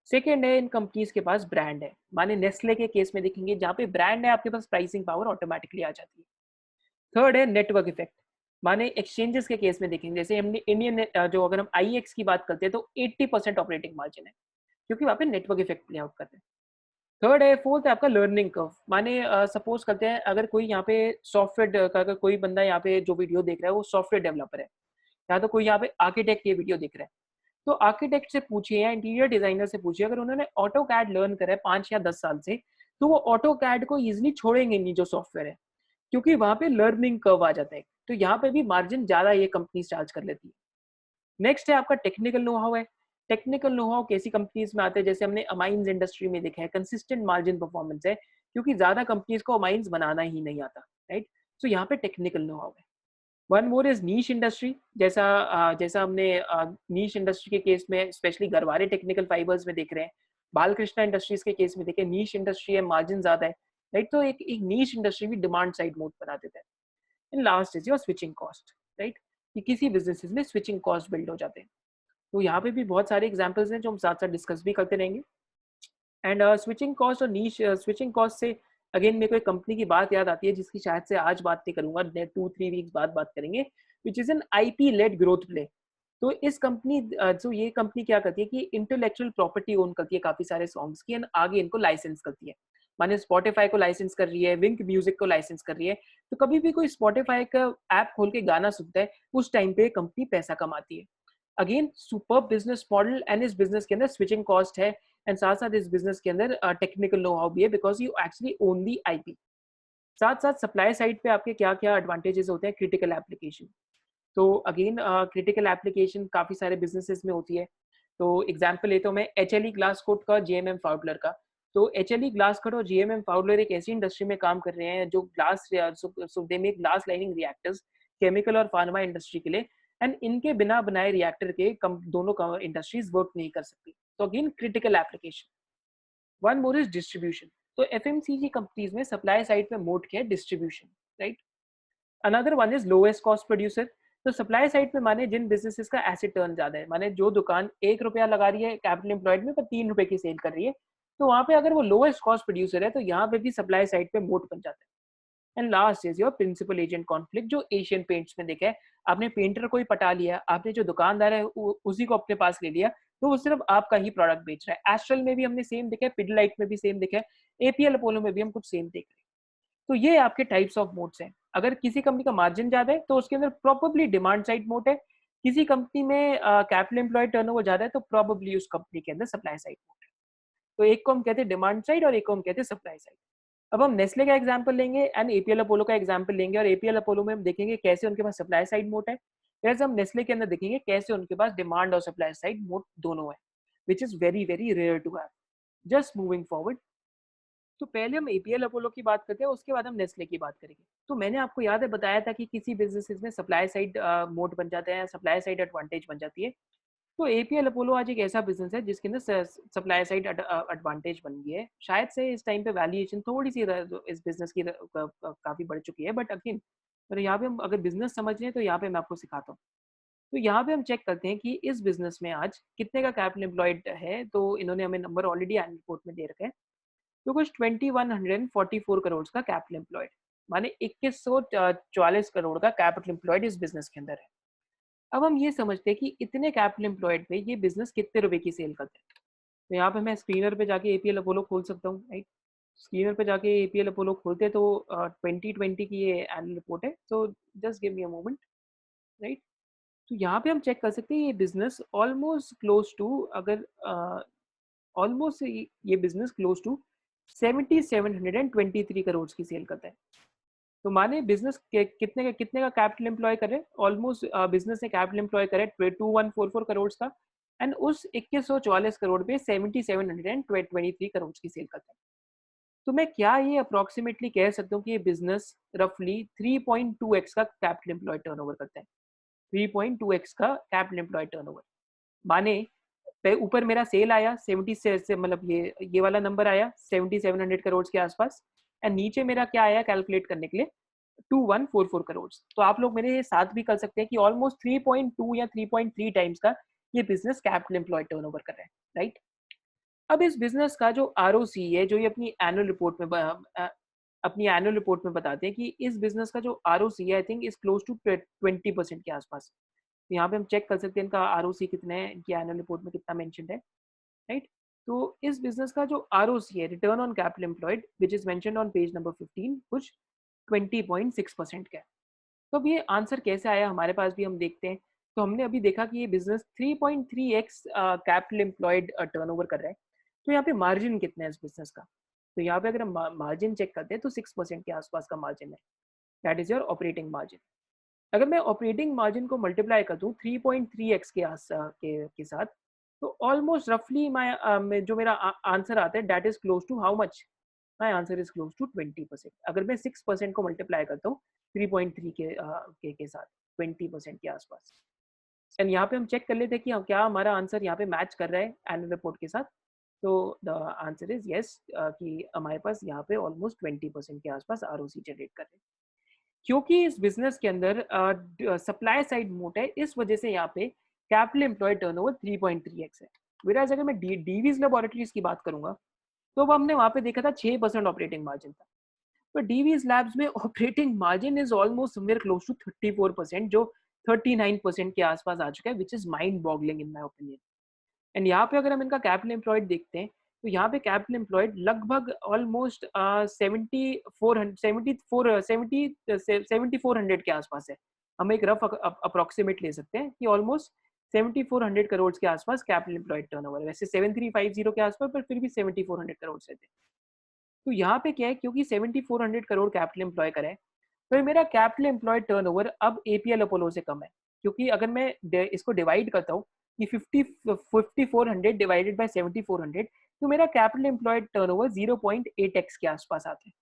सेकेंड है, इन कंपनीज के पास ब्रांड है। माने नेस्ले के केस में देखेंगे, जहाँ पे ब्रांड है आपके पास प्राइसिंग पावर ऑटोमेटिकली आ जाती है। थर्ड है नेटवर्क इफेक्ट। माने एक्सचेंजेस के केस में देखेंगे, जैसे हमने इंडियन जो अगर हम आईएक्स की बात करते हैं तो 80% ऑपरेटिंग मार्जिन है, क्योंकि वहाँ पे नेटवर्क इफेक्ट प्ले आउट करते हैं। थर्ड है, फोर्थ है आपका लर्निंग कर्व। माने सपोज करते हैं अगर कोई यहाँ पे सॉफ्टवेयर का, अगर कोई बंदा यहाँ पे जो वीडियो देख रहा है वो सॉफ्टवेयर डेवलपर है, या तो कोई यहाँ पे आर्किटेक्ट ये वीडियो देख रहा है, तो आर्किटेक्ट से पूछिए या इंटीरियर डिजाइनर से पूछिए, अगर उन्होंने ऑटो कैड लर्न करा है 5 या 10 साल से, तो वो ऑटो कैड को इजिली छोड़ेंगे नहीं जो सॉफ्टवेयर है, क्योंकि वहां पे लर्निंग कर्व आ जाता है। तो यहाँ पे भी मार्जिन ज्यादा ये कंपनी चार्ज कर लेती है। नेक्स्ट है आपका टेक्निकल नो हाउ है। टेक्निकल नो हाउ कैसी कंपनीज में आते हैं? जैसे हमने अमाइंस इंडस्ट्री में देखा है, कंसिस्टेंट मार्जिन परफॉर्मेंस है, क्योंकि ज्यादा कंपनीज को अमाइंस बनाना ही नहीं आता, राइट? सो यहाँ पे टेक्निकल नो हाउ है। One more is niche industry. जैसा हमने नीश इंडस्ट्री के केस में स्पेशली गरवारे टेक्निकल फाइबर्स में देख रहे हैं, बालकृष्णा इंडस्ट्रीज के केस में देखें, नीश इंडस्ट्री है, मार्जिन ज्यादा है, राइट? तो एक नीश इंडस्ट्री भी डिमांड साइड मोड बना देता है। And last is your switching cost, right? कि किसी बिजनेसेस में स्विचिंग कॉस्ट बिल्ड हो जाते हैं। तो यहाँ पे भी बहुत सारे एग्जांपल्स हैं जो हम साथ साथ डिस्कस भी करते रहेंगे। एंड स्विचिंग कॉस्ट और नीश स्विचिंग कॉस्ट से अगेन मेरे को एक कंपनी की बात याद आती है, जिसकी शायद से आज बात नहीं करूंगा, 2-3 वीक्स बाद बात करेंगे, which is an IP led growth play. तो इस कंपनी जो ये कंपनी क्या करती है कि इंटेलेक्चुअल प्रॉपर्टी ओन करती है काफी सारे सॉन्ग्स की, एंड आगे इनको लाइसेंस करती है। माने स्पॉटिफाई को लाइसेंस कर रही है, विंक म्यूजिक को लाइसेंस कर रही है। तो कभी भी कोई स्पॉटिफाई का ऐप खोल के गाना सुनता है, उस टाइम पे कंपनी पैसा कमाती है। Again super business model, and इस बिजनेस के अंदर स्विचिंग कॉस्ट है, एंड साथ साथ इस बिजनेस के अंदर टेक्निकल नो हाउ भी है, because you actually own the IP. साथ साथ सप्लाई साइड पे आपके क्या क्या एडवांटेजेस होते हैं? Critical application. तो अगेन क्रिटिकल एप्लीकेशन काफी सारे बिजनेसेस में होती है। तो एग्जांपल लेता हूँ मैं एचएलई ग्लास कोट का, जीएमएम फाउडलर का। तो एचएलई ग्लास कोट और जीएमएम फाउडलर एक ऐसी इंडस्ट्री में काम कर रहे हैं जो glass, so they make glass lining reactors chemical और फार्मा इंडस्ट्री के लिए। एंड इनके बिना बनाए रिएक्टर के दोनों इंडस्ट्रीज वर्क नहीं कर सकती। तो again critical application. One more is distribution. तो एफएमसीजी कंपनीज में सप्लाई साइड पे मोड क्या है? Distribution, right? Another one is lowest cost producer. तो सप्लाई साइड पे माने जिन बिजनेसेस का एसिड टर्न ज्यादा है, माने जो दुकान 1 रुपया लगा रही है कैपिटल एम्प्लॉयड में पर 3 रुपए की सेल कर रही है, तो वहां पे अगर वो लोएस्ट कॉस्ट प्रोड्यूसर है तो यहाँ पे भी सप्लाई साइड पे मोड बन जाता है। And last is your principal agent conflict, जो एशियन पेंट्स में देखा है। आपने पेंटर को ही पटा लिया, आपने जो दुकानदार है उसी को अपने पास ले लिया, तो वो सिर्फ आपका ही प्रोडक्ट बेच रहा है। एस्ट्रल में भी हमने सेम देखा है, पिडलाइट में भी सेम देखा है, एपीएल अपोलो में भी हम कुछ सेम देख रहे हैं। तो ये आपके टाइप्स ऑफ मोड्स हैं। अगर किसी कंपनी का मार्जिन ज्यादा है तो उसके अंदर प्रोबेबली डिमांड साइड मोड है। किसी कंपनी में कैपिटल एम्प्लॉयड टर्नओवर ज्यादा है तो प्रोबेबली उस कंपनी के अंदर सप्लाई साइड मोड है। तो एक को हम कहते हैं डिमांड साइड और एक को हम कहते हैं सप्लाई साइड। अब हम नेस्ले का एग्जांपल लेंगे एंड एपीएल अपोलो का एग्जांपल लेंगे, और एपीएल अपोलो में हम देखेंगे कैसे उनके पास सप्लाई साइड मोड है, वैसे हम नेस्ले के अंदर देखेंगे कैसे उनके पास डिमांड और सप्लाई साइड मोड दोनों है, which is very very rare to have. Just moving forward, तो पहले हम एपीएल अपोलो की बात करते हैं, उसके बाद हम नेस्ले की बात करेंगे। तो मैंने आपको याद है बताया था कि किसी बिज़नेसेस में सप्लाई साइड मोड बन जाता है, सप्लाई साइड एडवांटेज बन जाती है। तो एपीएल अपोलो आज एक ऐसा बिज़नेस है जिसके अंदर सप्लाई साइड एडवांटेज बन गई है। शायद से इस टाइम पे वैल्यूएशन थोड़ी-सी इस बिज़नेस की काफ़ी बढ़ चुकी है, बट अगेन पर यहाँ पे हम अगर बिज़नेस समझ रहे हैं तो यहाँ पे मैं आपको सिखाता हूँ। तो यहाँ पे हम चेक करते हैं कि इस बिज़नेस में आज कितने का कैपिटल एम्प्लॉयड है, तो इन्होंने हमें नंबर ऑलरेडी एनुअल रिपोर्ट में दे रखा है। तो कुछ 2144 करोड़ का कैपिटल एम्प्लॉयड, माने 2144 करोड़ का कैपिटल एम्प्लॉयड इस बिज़नेस के अंदर है। अब हम ये समझते हैं कि इतने कैपिटल एम्प्लॉयड पे ये बिज़नेस कितने रुपए की सेल करता है। तो यहाँ पे मैं स्क्रीनर पे जाके एपीएल अपोलो खोल सकता हूँ, राइट? स्क्रीनर पे जाके एपीएल अपोलो खोलते हैं तो 2020 की ये एनुअल रिपोर्ट है। So just give me a moment, right? तो यहाँ पे हम चेक कर सकते हैं ये बिज़नेस ऑलमोस्ट क्लोज टू, अगर ऑलमोस्ट ये बिज़नेस क्लोज टू 7723 करोड़ की सेल करता है। तो माने बिज़नेस के कितने का कैपिटल एम्प्लॉय करे, ऑलमोस्ट बिज़नेस ने कैपिटल एम्प्लॉय करे 2144 करोड़ का, एंड उस 2144 करोड़ पे 7723 करोड़ की सेल करता है। तो मैं क्या ये अप्रॉक्सिमेटली कह सकता हूँ कि ये बिज़नेस रफली 3.2x का कैपिटल एम्प्लॉय टर्नओवर करता है। 3.2x का कैपिटल एम्प्लॉय टर्नओवर, माने ऊपर मेरा सेल आया 70 से मतलब ये वाला नंबर आया 7700 करोड़ के आसपास, एंड नीचे मेरा क्या आया कैलकुलेट करने के लिए 2144 करोड़। तो आप लोग मेरे साथ भी कर सकते हैं कि ऑलमोस्ट 3.2 या 3.3 टाइम्स का ये बिजनेस कैपिटल एम्प्लॉयड टर्नओवर कर रहा है, राइट? अब इस बिजनेस का जो आरओसी है, जो ये अपनी एनुअल रिपोर्ट में बताते हैं कि इस बिजनेस का जो आरओसी है I think is close to 20% के आसपास। तो यहाँ पे हम चेक कर सकते हैं इनका आरओसी कितना है, इनकी एनुअल रिपोर्ट में कितना मेंशन्ड है, राइट? तो इस बिजनेस का जो आरओसी है, return on capital employed, which is mentioned on page number 15, कुछ 20.6% का है। तो अब ये आंसर कैसे आया हमारे पास भी हम देखते हैं। तो हमने अभी देखा कि ये business 3.3x capital employed turnover कर रहा है। तो यहाँ पे मार्जिन कितना है इस बिजनेस का? तो यहाँ पे अगर हम मार्जिन चेक करते हैं तो 6% के आसपास का मार्जिन है, that is your operating margin. अगर मैं ऑपरेटिंग मार्जिन को मल्टीप्लाई कर दूं 3.3x के साथ, तो ऑलमोस्ट रफली जो मेरा आंसर आता है that is close to how much? My answer is close to 20%। अगर मैं 6% को मल्टीप्लाई करता हूँ 3.3 के साथ 20% के आसपास, एंड यहाँ पे हम चेक कर लेते हैं कि क्या हमारा आंसर यहाँ पे मैच कर रहा है एनुअल रिपोर्ट के साथ। तो द आंसर इज यस, कि हमारे पास यहाँ पे ऑलमोस्ट 20% के आसपास आरओसी जनरेट कर रहे हैं, क्योंकि इस बिजनेस के अंदर सप्लाई साइड मोट है, इस वजह से यहाँ पे कैपिटल एम्प्लॉयड टर्नओवर 3.3x है। Whereas अगर मैं डीवीज लेबोरेटरीज की बात करूंगा तो अब हमने वहां पे देखा था 6% ऑपरेटिंग मार्जिन था, पर डीवीज लैब्स में operating margin is almost somewhere close to 34%, जो 39% के आसपास आ चुका है, which is mind boggling in my opinion. And यहाँ पे अगर हम इनका कैपिटल एम्प्लॉयड देखते हैं तो यहाँ पे कैपिटल एम्प्लॉयड लगभग ऑलमोस्ट 7400 के आसपास है। हम एक रफ अप्रोक्सीमेट ले सकते हैं कि ऑलमोस्ट 7400 करोड़ के आसपास कैपिटल एम्प्लॉयड टर्नओवर है। वैसे 7350 के आसपास, पर फिर भी 7400 करोड़ से थे। तो यहाँ पे क्या है, क्योंकि 7400 करोड़ कैपिटल एम्प्लॉय करें, तो मेरा कैपिटल एम्प्लॉयड टर्नओवर अब एपीएल अपोलो से कम है, क्योंकि अगर मैं इसको डिवाइड करता हूँ कि 5400 डिवाइडेड बाय 7400, तो मेरा कैपिटल एम्प्लॉयड टर्नओवर 0.8x के आसपास आता है।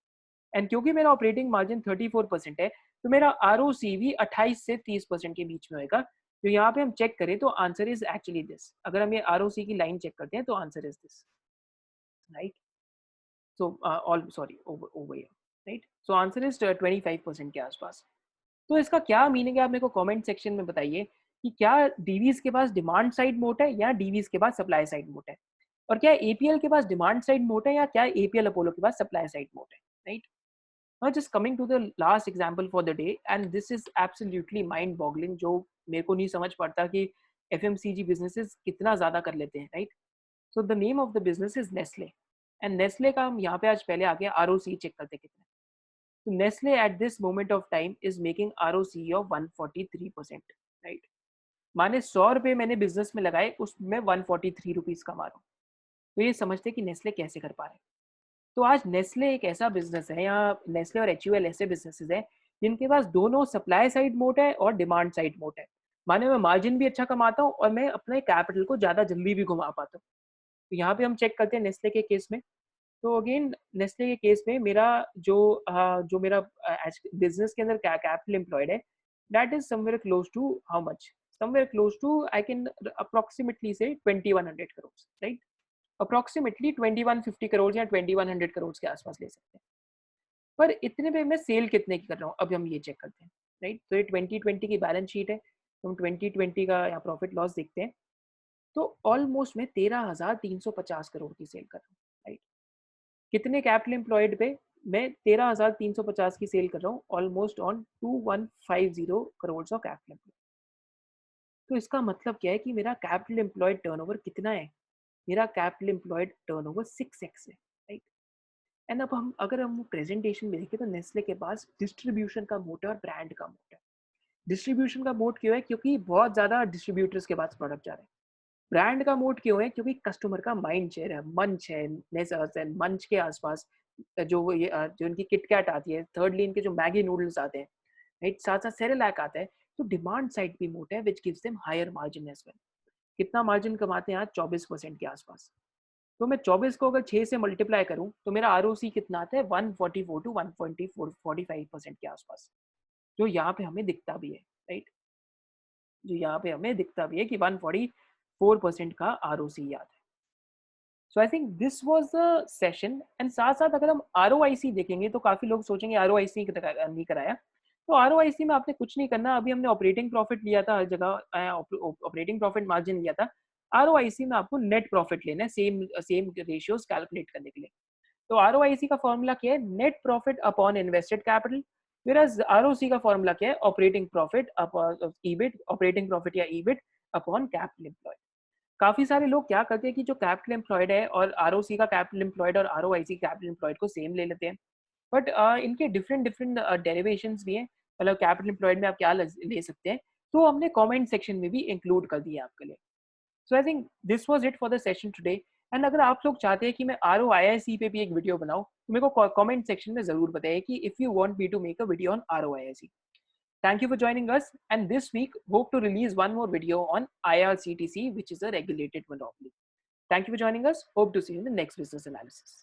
एंड क्योंकि मेरा ऑपरेटिंग मार्जिन 34% है, तो मेरा आरओसी भी 28 से 30% के बीच में होगा। तो यहाँ पे हम चेक करें तो आंसर इज एक्चुअली दिस। अगर हम ये आरओसी की लाइन चेक करते हैं तो answer is this, right? So all sorry over here, right? So answer is 25% के आसपास। तो इसका क्या मीनिंग है, आप मेरे को कमेंट सेक्शन में बताइए कि क्या डीवीज के पास डिमांड साइड मोट है या डीवीज के पास सप्लाई साइड मोट है, और क्या एपीएल के पास डिमांड साइड मोट है या क्या एपीएल अपोलो के पास सप्लाई साइड मोट है, right? Now just coming to the last example for the day, and this is absolutely mind boggling, जो मेरे को नहीं समझ पड़ता कि एफएमसीजी बिजनेसेस कितना ज्यादा कर लेते हैं, right? So the name of the business is Nestle, and Nestle का हम यहाँ पे आज पहले आगे आरओसी चेक करते हैं कितना। तो Nestle at this moment of time is making ROC of 143%, right? माने 100 रुपए मैंने बिजनेस में लगाए, उसमें 143 रुपीज कमा रहा हूँ। तो ये समझते कि नेस्ले कैसे कर पा रहे हैं। तो आज नेस्ले एक ऐसा बिजनेस है, या नेस्ले और एचयूएल ऐसे बिजनेसेस हैं जिनके पास दोनों सप्लाई साइड मोट है और डिमांड साइड मोट है। माने मैं मार्जिन भी अच्छा कमाता हूँ और मैं अपने कैपिटल को ज्यादा जल्दी भी घुमा पाता हूँ। तो यहाँ पे हम चेक करते हैं नेस्ले के केस में। तो अगेन नेस्ले के केस में मेरा जो मेरा बिजनेस के अंदर कैपिटल एम्प्लॉयड है, that is somewhere close to how much, somewhere close to I can approximately से 2100 करोड़, राइट। अप्रोक्सीमेटली 2150 करोड़ या 2100 करोड़ के आसपास ले सकते हैं। पर इतने में मैं सेल कितने की कर रहा हूँ, अब हम ये चेक करते हैं, राइट। तो ये 2020 की बैलेंस शीट है, तो हम 2020 का यहाँ प्रॉफिट लॉस देखते हैं। तो ऑलमोस्ट मैं 13,350 करोड़ की सेल कर रहा हूँ, राइट। कितने कैपिटल एम्प्लॉयड पे? मैं 13,350 की सेल कर रहा हूँ, almost on 2150 crore of capital employed. तो इसका मतलब क्या है कि मेरा कैपिटल एम्प्लॉयड टर्नओवर कितना है? मेरा कैपिटल एम्प्लॉयड टर्नओवर 6x है, राइट। एंड अब हम अगर हम प्रेजेंटेशन में देखें तो नेस्ले के पास डिस्ट्रीब्यूशन का मोड है और ब्रांड का मोड है। डिस्ट्रीब्यूशन का मोड क्यों है? क्योंकि बहुत ज़्यादा डिस्ट्रीब्यूटर्स के पास प्रोडक्ट जा रहे हैं। ब्रांड का मोड क्यों है? क्योंकि कस्टमर का माइंड शेयर है, मंच है, मंच के आसपास जो इनकी किटकैट आती है, thirdly इनके जो मैगी नूडल्स आते हैं, राइट, साथ साथ सेरेलैक आता है। तो डिमांड साइड भी मोड है which gives them higher margin as well. कितना मार्जिन कमाते हैं आज? 24% के आसपास। तो मैं 24 को अगर 6 से मल्टीप्लाई करूं तो मेरा आरओसी कितना आता है? 144 टू 1.45% के आसपास, जो यहाँ पे हमें दिखता भी है, राइट। जो यहाँ पे हमें दिखता भी है कि 144% का आरओसी आता है। So I think this was the session. And साथ साथ अगर हम आरओआईसी देखेंगे तो काफी लोग सोचेंगे आरओआईसी नहीं कराया। तो आरओआईसी में आपने कुछ नहीं करना। अभी हमने ऑपरेटिंग प्रॉफिट लिया था, हर जगह ऑपरेटिंग प्रॉफिट मार्जिन लिया था। आरओआईसी में आपको नेट प्रॉफिट लेना है, सेम सेम रेशियोज कैलकुलेट करने के लिए। तो आरओआईसी का फॉर्मूला क्या है? Net profit upon invested capital. Whereas ROC का फॉर्मूला क्या है? Operating profit upon EBIT, operating profit या ईबिट अपॉन कैपिटल एम्प्लॉयड। काफी सारे लोग क्या करते हैं कि जो कैपिटल एम्प्लॉयड है और आरओसी का कैपिटल एम्प्लॉयड और आरओआईसी कैपिटल एम्प्लॉयड को सेम ले लेते हैं। बट इनके डिफरेंट डिफरेंट डेरिवेशंस भी हैं। मतलब कैपिटल एम्प्लॉयड में आप क्या ले सकते हैं, तो हमने कमेंट सेक्शन में भी इंक्लूड कर दिया आपके लिए। So I think this was it for the session today. And अगर आप लोग चाहते हैं कि मैं आरओआईसी पे भी एक वीडियो बनाऊं तो मेरे को कमेंट सेक्शन में जरूर बताइए कि if you want me to make a video on ROIC. Thank you for joining us, and this week hope to release one more video on IRCTC, which is a regulated monopoly. Thank you for joining us. Hope to see you in the next business analysis.